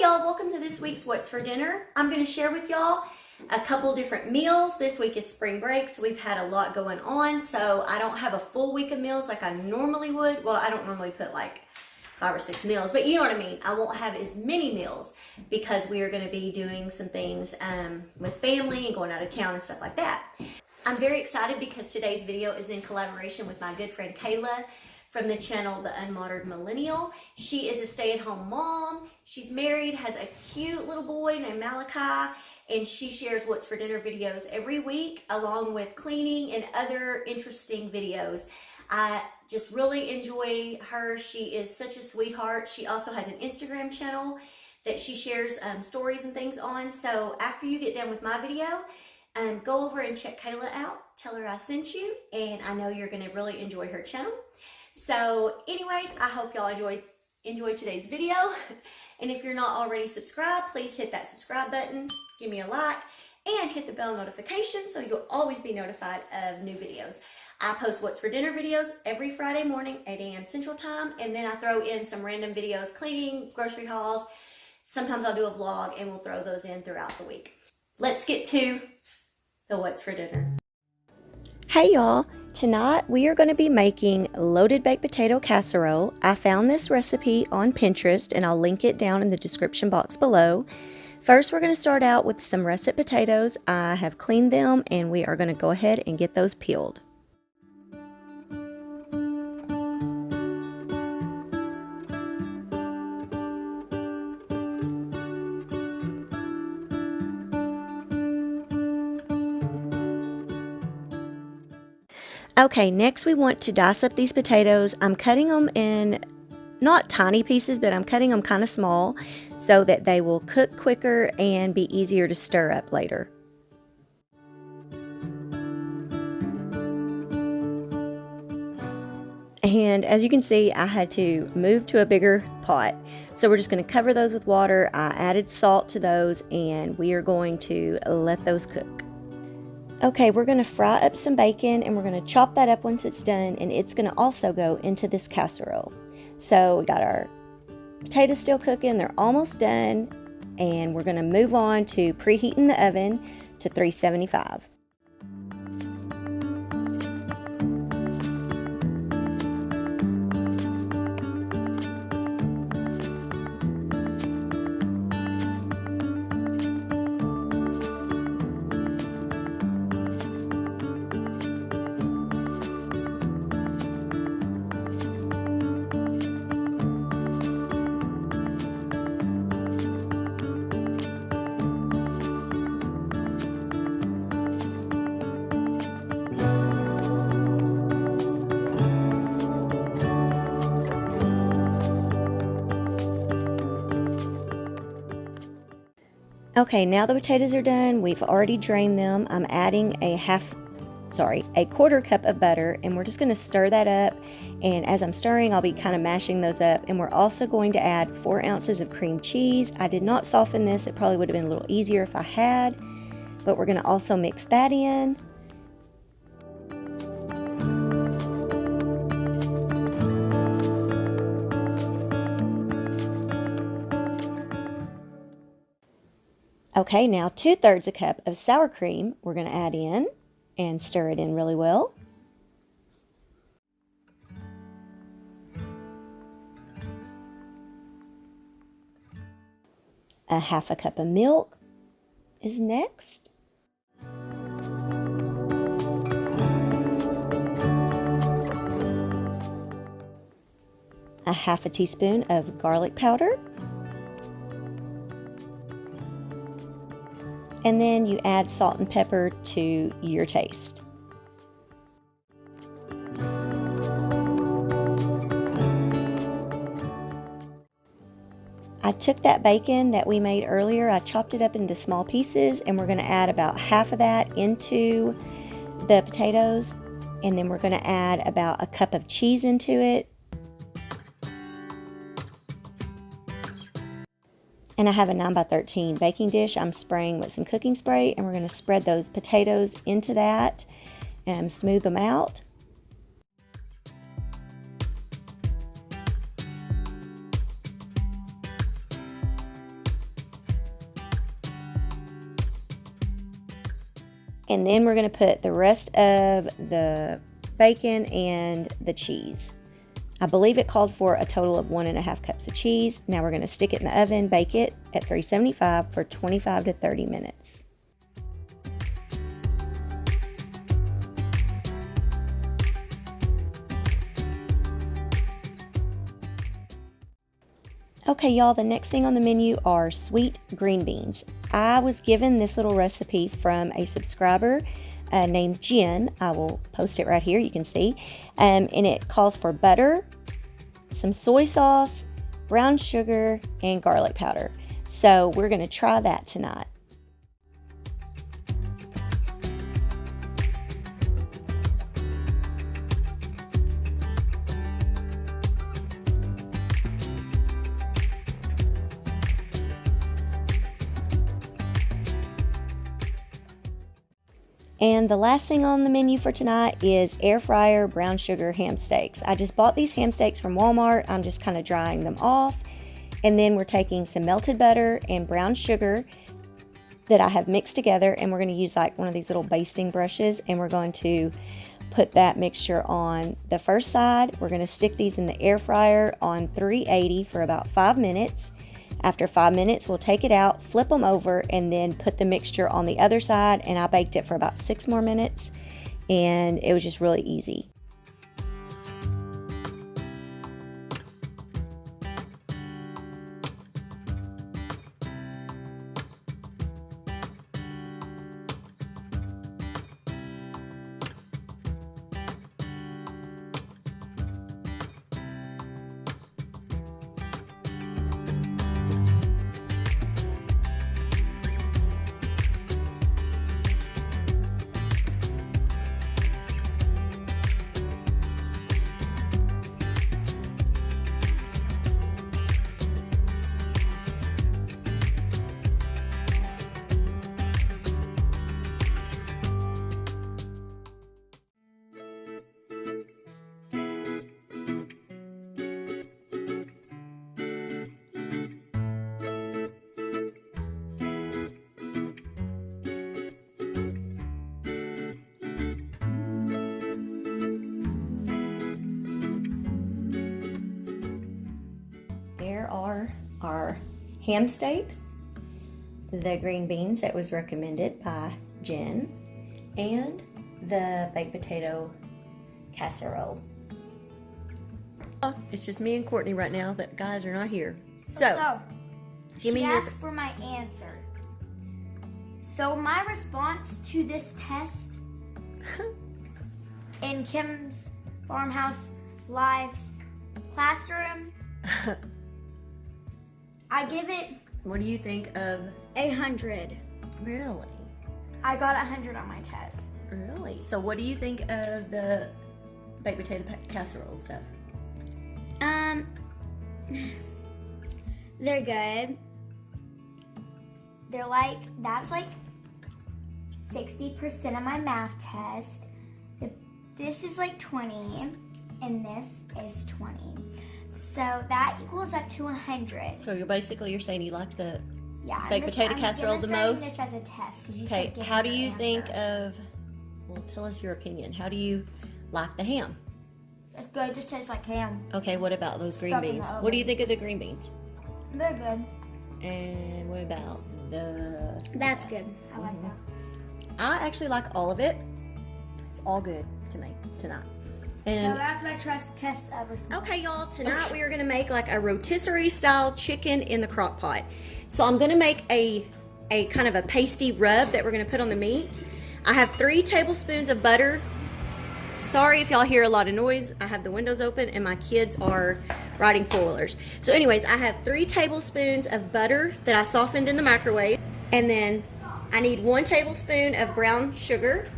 y'all, welcome to this week's What's for Dinner. I'm going to share with y'all a couple different meals. This week is spring break, so we've had a lot going on, so I don't have a full week of meals like I normally would. Well, I don't normally put like 5 or 6 meals, but you know what I mean. I won't have as many meals because we are going to be doing some things with family and going out of town and stuff like that. I'm very excited because today's video is in collaboration with my good friend Kayla from the channel, the Unmodern Millennial. She is a stay-at-home mom. She's married, has a cute little boy named Malachi, and she shares What's for Dinner videos every week, along with cleaning and other interesting videos. I just really enjoy her. She is such a sweetheart. She also has an Instagram channel that she shares stories and things on. So after you get done with my video, go over and check Kayla out. Tell her I sent you, and I know you're gonna really enjoy her channel. So anyways, I hope y'all enjoyed today's video. And if you're not already subscribed, please hit that subscribe button, give me a like, and hit the bell notification so you'll always be notified of new videos. I post What's for Dinner videos every Friday morning, 8 a.m. Central Time, and then I throw in some random videos, cleaning, grocery hauls. Sometimes I'll do a vlog, and we'll throw those in throughout the week. Let's get to the What's for Dinner. Hey y'all! Tonight we are going to be making loaded baked potato casserole. I found this recipe on Pinterest and I'll link it down in the description box below. First, we're going to start out with some russet potatoes. I have cleaned them and we are going to go ahead and get those peeled. Okay, next we want to dice up these potatoes. I'm cutting them in not tiny pieces, but I'm cutting them kind of small so that they will cook quicker and be easier to stir up later. And as you can see, I had to move to a bigger pot. So we're just going to cover those with water. I added salt to those and we are going to let those cook. Okay, we're going to fry up some bacon and we're going to chop that up once it's done, and it's going to also go into this casserole. So we got our potatoes still cooking, they're almost done, and we're going to move on to preheating the oven to 375. Okay, now the potatoes are done. We've already drained them. I'm adding a quarter cup of butter, and we're just going to stir that up. And as I'm stirring, I'll be kind of mashing those up. And we're also going to add 4 ounces of cream cheese. I did not soften this. It probably would have been a little easier if I had, but we're going to also mix that in. Okay, now 2/3 a cup of sour cream we're going to add in and stir it in really well. A 1/2 cup of milk is next. A 1/2 teaspoon of garlic powder. And then you add salt and pepper to your taste. I took that bacon that we made earlier, I chopped it up into small pieces, and we're going to add about half of that into the potatoes, and then we're going to add about a cup of cheese into it. And I have a 9x13 baking dish I'm spraying with some cooking spray, and we're going to spread those potatoes into that and smooth them out. And then we're going to put the rest of the bacon and the cheese. I believe it called for a total of 1.5 cups of cheese. Now we're going to stick it in the oven, bake it at 375 for 25 to 30 minutes. Okay, y'all, the next thing on the menu are sweet green beans. I was given this little recipe from a subscriber named Jen. I will post it right here, you can see. And it calls for butter, some soy sauce, brown sugar, and garlic powder. So we're going to try that tonight. And the last thing on the menu for tonight is air fryer brown sugar ham steaks. I just bought these ham steaks from Walmart. I'm just kind of drying them off. And then we're taking some melted butter and brown sugar that I have mixed together, and we're going to use like one of these little basting brushes, and we're going to put that mixture on the first side. We're going to stick these in the air fryer on 380 for about 5 minutes. After 5 minutes, we'll take it out, flip them over, and then put the mixture on the other side. And I baked it for about 6 more minutes, and it was just really easy. There are our ham steaks, the green beans that was recommended by Jen, and the baked potato casserole. It's just me and Courtney right now. The guys are not here. So give me she your... asked for my answer. So my response to this test in Kim's Farmhouse Life's classroom, I give it... What do you think of... 100. Really? I got 100 on my test. Really? So what do you think of the baked potato casserole stuff? They're good. They're like, that's like 60% of my math test. This is like 20, and this is 20. So that equals up to 100. So you're saying you like the Yeah, baked potato casserole the most? This as a test. Okay, how do you think of, well, tell us your opinion. How do you like the ham? It's good, just tastes like ham. Okay, what about those green Stuck in beans? the oven. What do you think of the green beans? They're good. And what about the... That's good. I like that. I actually like all of it. It's all good to me tonight. And So that's my test of response. okay, y'all, tonight we are going to make like a rotisserie style chicken in the crock pot. So I'm going to make a kind of a pasty rub that we're going to put on the meat. I have 3 tablespoons of butter. Sorry if y'all hear a lot of noise. I have the windows open and my kids are riding four-wheelers. So anyways, I have 3 tablespoons of butter that I softened in the microwave. And then I need 1 tablespoon of brown sugar.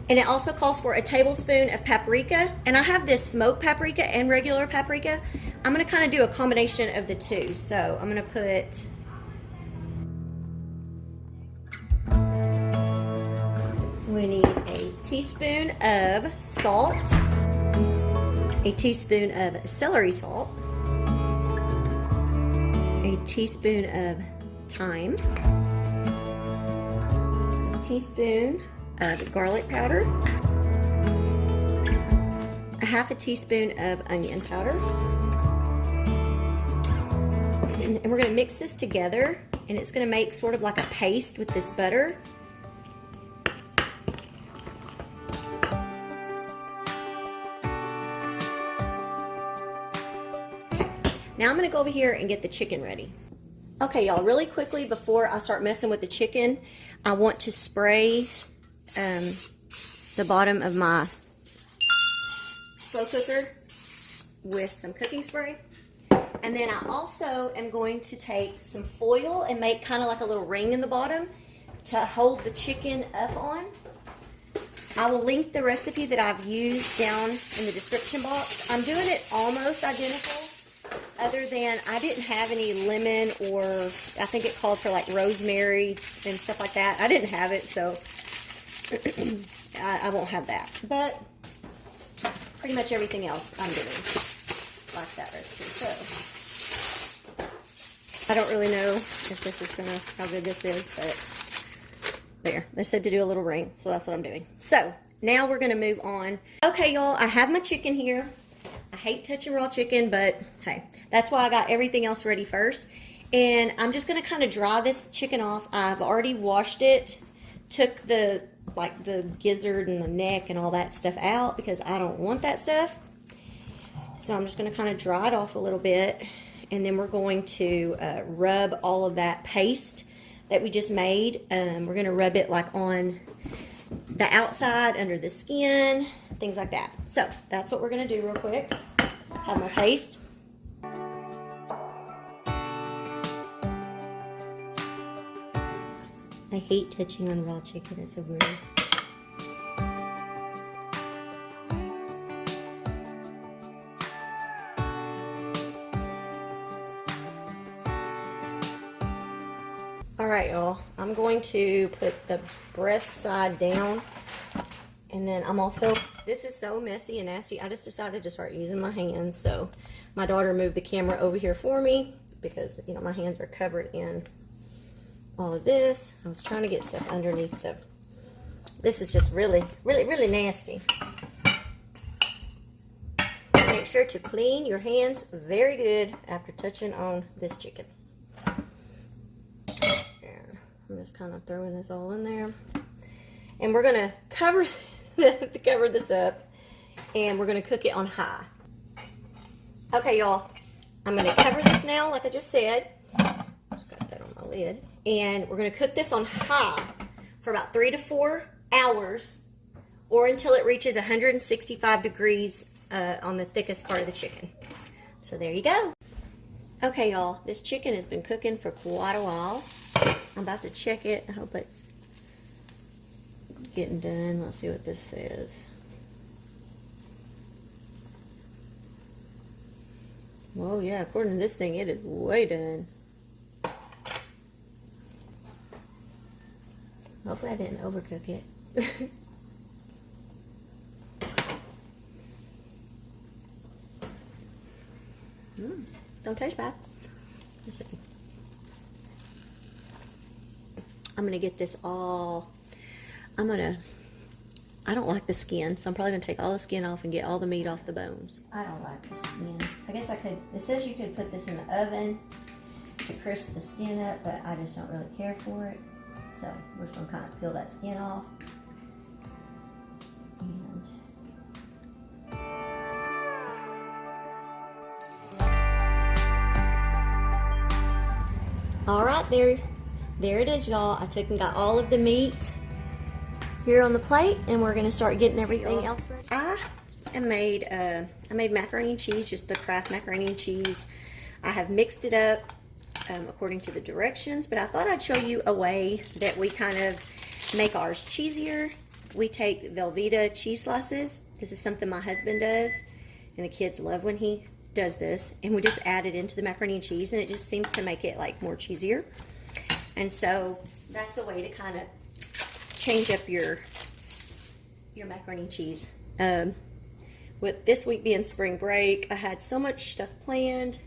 And it also calls for a tablespoon of paprika. And I have this smoked paprika and regular paprika. I'm going to kind of do a combination of the two. So I'm going to put... We need a teaspoon of salt, a teaspoon of celery salt, a teaspoon of thyme, a teaspoon of garlic powder, a half a teaspoon of onion powder, and we're going to mix this together, and it's going to make sort of like a paste with this butter. Okay, now I'm going to go over here and get the chicken ready. Okay, y'all, really quickly before I start messing with the chicken, I want to spray the bottom of my slow cooker with some cooking spray. And then I also am going to take some foil and make kind of like a little ring in the bottom to hold the chicken up on. I will link the recipe that I've used down in the description box. I'm doing it almost identical, other than I didn't have any lemon, or I think it called for like rosemary and stuff like that. I didn't have it, so I won't have that. But pretty much everything else I'm doing like that recipe. So I don't really know if this is how good this is, but there. They said to do a little ring, so that's what I'm doing. So now we're gonna move on. Okay, y'all, I have my chicken here. I hate touching raw chicken, but hey, that's why I got everything else ready first. And I'm just gonna kind of dry this chicken off. I've already washed it, took the gizzard and the neck and all that stuff out because I don't want that stuff. So I'm just gonna kind of dry it off a little bit, and then we're going to rub all of that paste that we just made. We're gonna rub it like on the outside, under the skin, things like that. So that's what we're gonna do real quick. Have my paste. I hate touching on raw chicken, it's so gross. Alright, y'all, I'm going to put the breast side down, and then I'm also, this is so messy and nasty, I just decided to start using my hands. So my daughter moved the camera over here for me because, you know, my hands are covered in all of this. I was trying to get stuff underneath the, this is just really nasty. Make sure to clean your hands very good after touching on this chicken. I'm just kind of throwing this all in there. And we're going to cover this up, and we're going to cook it on high. Okay, y'all. I'm going to cover this now, like I just said. Just got that on my lid. And we're going to cook this on high for about 3 to 4 hours, or until it reaches 165 degrees on the thickest part of the chicken. So there you go. Okay, y'all. This chicken has been cooking for quite a while. I'm about to check it. I hope it's getting done. Let's see what this says. Well, yeah, according to this thing, it is way done. Hopefully I didn't overcook it. Don't taste bad. Let's see. I'm going to get this all, I don't like the skin, so I'm probably going to take all the skin off and get all the meat off the bones. I don't like the skin. I guess I could, it says you could put this in the oven to crisp the skin up, but I just don't really care for it. So we're just going to kind of peel that skin off. All right, there it is, y'all. I took and got all of the meat here on the plate, and we're gonna start getting everything else ready. I made macaroni and cheese, just the Kraft macaroni and cheese. I have mixed it up according to the directions, but I thought I'd show you a way that we kind of make ours cheesier. We take Velveeta cheese slices. This is something my husband does, and the kids love when he does this, and we just add it into the macaroni and cheese, and it just seems to make it like more cheesier. And so that's a way to kind of change up your macaroni and cheese. With this week being spring break, I had so much stuff planned,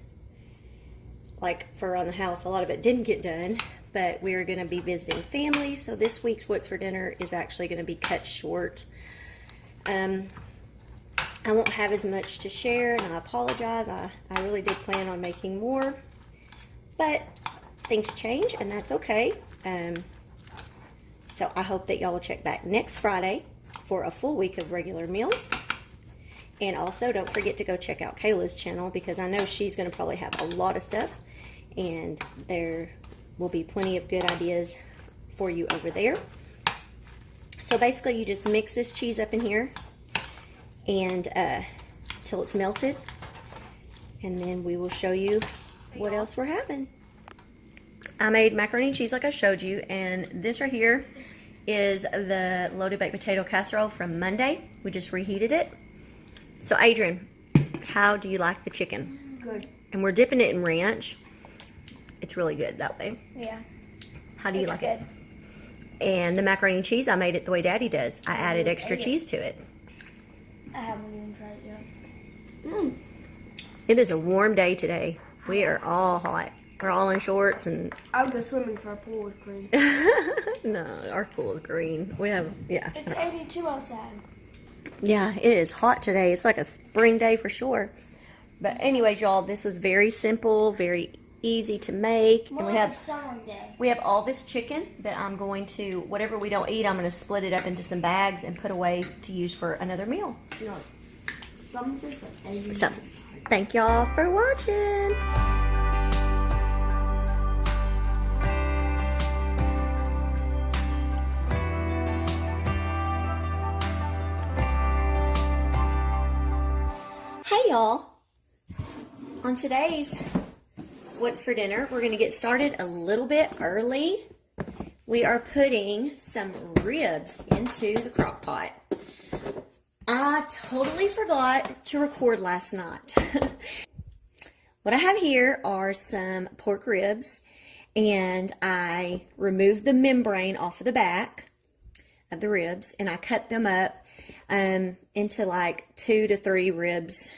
like for around the house. A lot of it didn't get done, but we're going to be visiting family. So this week's What's for Dinner is actually going to be cut short. I won't have as much to share, and I apologize. I really did plan on making more, but things change, and that's okay. So I hope that y'all will check back next Friday for a full week of regular meals. And also, don't forget to go check out Kayla's channel, because I know she's going to probably have a lot of stuff, and there will be plenty of good ideas for you over there. So basically, you just mix this cheese up in here and till it's melted, and then we will show you what else we're having. I made macaroni and cheese like I showed you, and this right here is the loaded baked potato casserole from Monday. We just reheated it. So Adrian, how do you like the chicken? Good. And we're dipping it in ranch. It's really good that way. Yeah. How do you like it? And the macaroni and cheese, I made it the way Daddy does. I added extra cheese to it. I haven't even tried it yet. It is a warm day today. We are all hot. We're all in shorts and... I would go swimming for a pool with green. No, our pool is green. We have, yeah. It's 82 outside. Yeah, it is hot today. It's like a spring day for sure. But anyways, y'all, this was very simple, very easy to make. More And like a summer day. we have all this chicken that I'm going to, whatever we don't eat, I'm going to split it up into some bags and put away to use for another meal. So, thank y'all for watching. Hey y'all, on today's What's for Dinner, we're going to get started a little bit early. We are putting some ribs into the crock pot. I totally forgot to record last night. What I have here are some pork ribs, and I removed the membrane off of the back of the ribs, and I cut them up into like 2 to 3 ribs.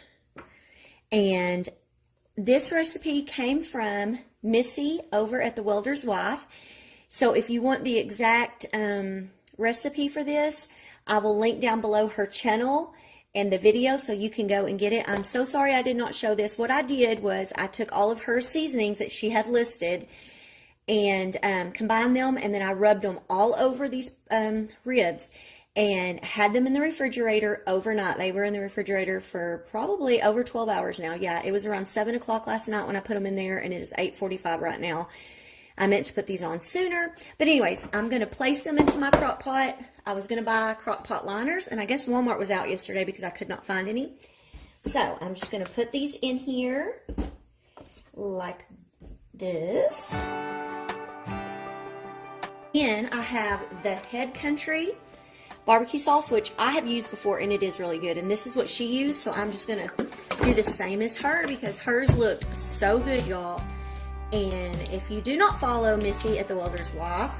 And this recipe came from Missy over at The Welder's Wife. So if you want the exact recipe for this, I will link down below her channel and the video so you can go and get it. I'm so sorry I did not show this. What I did was I took all of her seasonings that she had listed and combined them, and then I rubbed them all over these ribs and had them in the refrigerator overnight. They were in the refrigerator for probably over 12 hours now. Yeah, it was around 7 o'clock last night when I put them in there, and it is 8:45 right now. I meant to put these on sooner. But anyways, I'm going to place them into my crock pot. I was going to buy crock pot liners, and I guess Walmart was out yesterday because I could not find any. So I'm just going to put these in here like this. Then I have the Head Country barbecue sauce, which I have used before, and it is really good. And this is what she used, so I'm just going to do the same as her because hers looked so good, y'all. And if you do not follow Missy at The Welder's Wife,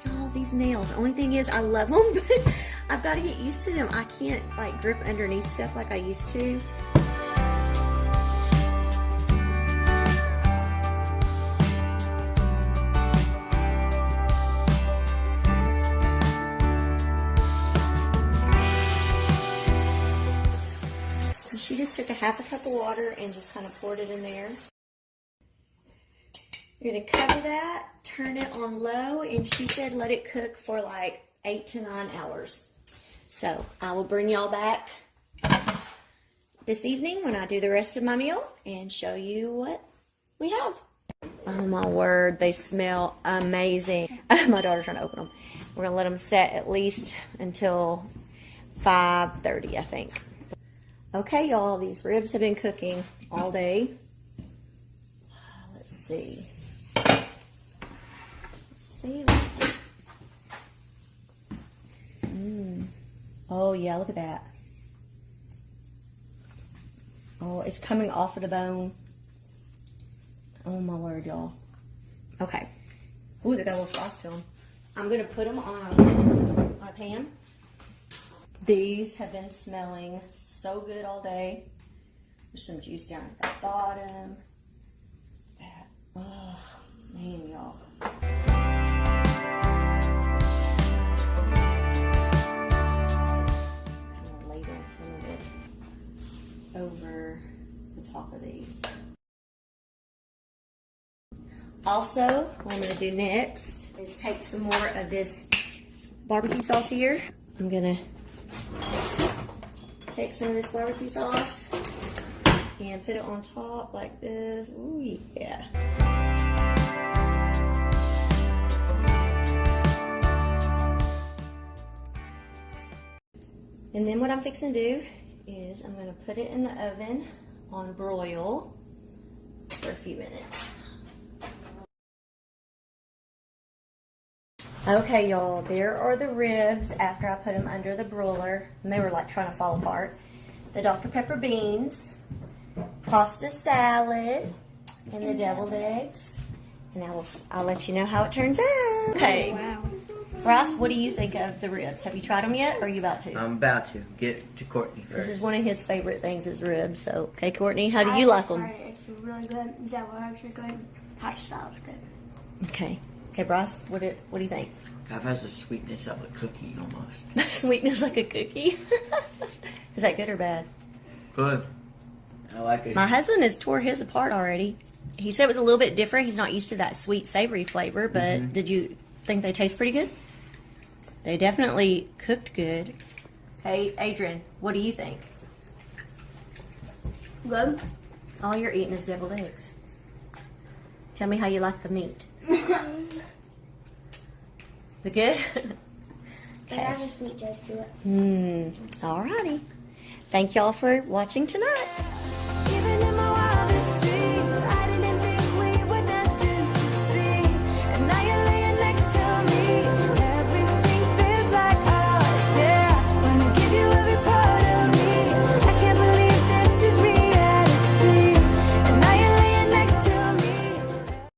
y'all, these nails. The only thing is I love them, but I've got to get used to them. I can't like grip underneath stuff like I used to. She just took a half a cup of water and just kind of poured it in there. You're going to cover that, turn it on low, and she said let it cook for like 8 to 9 hours. So I will bring y'all back this evening when I do the rest of my meal and show you what we have. Oh my word, they smell amazing. My daughter's trying to open them. We're going to let them set at least until 5:30, I think. Okay, y'all, these ribs have been cooking all day. Let's see. Oh, yeah, look at that. Oh, it's coming off of the bone. Oh, my word, y'all. Okay. Ooh, they got a little spice to them. I'm going to put them on a pan. These have been smelling so good all day. There's some juice down at the bottom. Oh, man, y'all. Also, what I'm going to do next is take some more of this barbecue sauce here. I'm going to take some of this barbecue sauce and put it on top like this. Ooh, yeah. And then what I'm fixing to do is I'm going to put it in the oven on broil for a few minutes. Okay, y'all, there are the ribs after I put them under the broiler, and they were like trying to fall apart. The Dr. Pepper beans, pasta salad, and the deviled eggs. And I'll let you know how it turns out. Okay. Wow. Ross, what do you think of the ribs? Have you tried them yet, or are you about to? I'm about to. Get to Courtney first. This is one of his favorite things is ribs. So, okay, Courtney, how do you like them? It's really good. Deviled eggs are good. Pasta salad's good. Okay. Okay, Ross, what do you think? Kind of has the sweetness of a cookie almost. Sweetness like a cookie. Is that good or bad? Good. I like it. My husband has tore his apart already. He said it was a little bit different. He's not used to that sweet, savory flavor, but did you think they taste pretty good? They definitely cooked good. Hey, Adrian, what do you think? Good. All you're eating is deviled eggs. Tell me how you like the meat. Is it good? It has a sweet taste to it. Alrighty. Thank y'all for watching tonight.